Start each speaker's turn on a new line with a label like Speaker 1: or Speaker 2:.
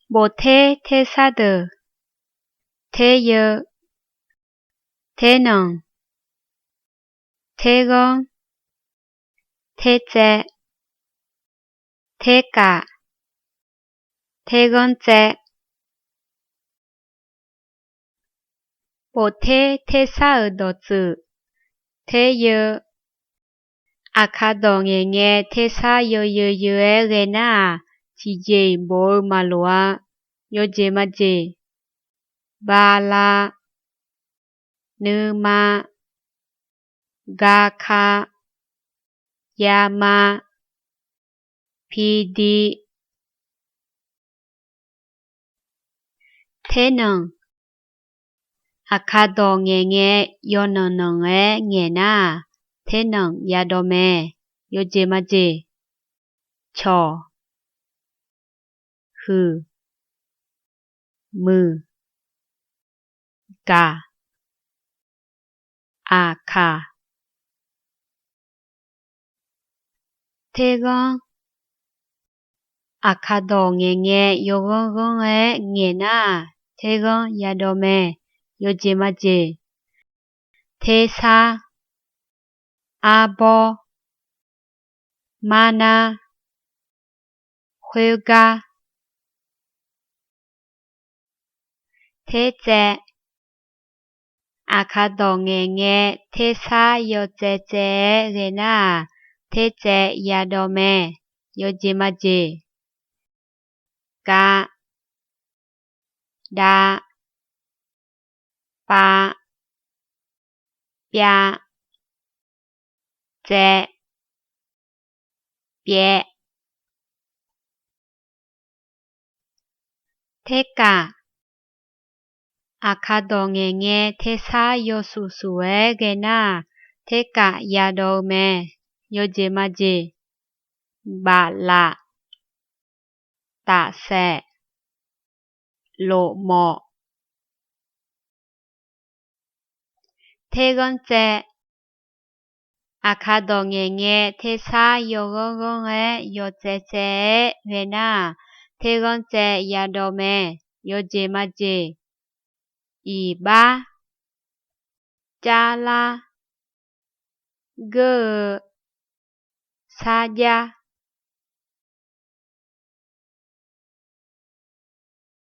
Speaker 1: 모태 태사드 태여 태능 태건 태째 태가 태건째 모태 태사의더즈 태여 아카덩행에 태사여여여에게나 지제 뭘말로와 요제마제 바라 느마 가카 야마 비디 태능 아카덩행에 연어능에 녜나 태능 야돔에 요제마제 저 흐 무 가 아카 태건 아카동행에 요건건에 녜나 태건 야돔에 요제마제 태사 아보 마나 회가 태제 아카동행에 태사여제제에게나 태제 야돔에 요제마제 가 다 빠 뼈 제 뼈 태가 아카동행에 태사여수수에게나 태가 야돔에 요제마제 바라 따세 로모 태건째 아카동행에 태사여건건에 요제제에게나 태건째 야돔에 요제마제 이바 짜라 그 사자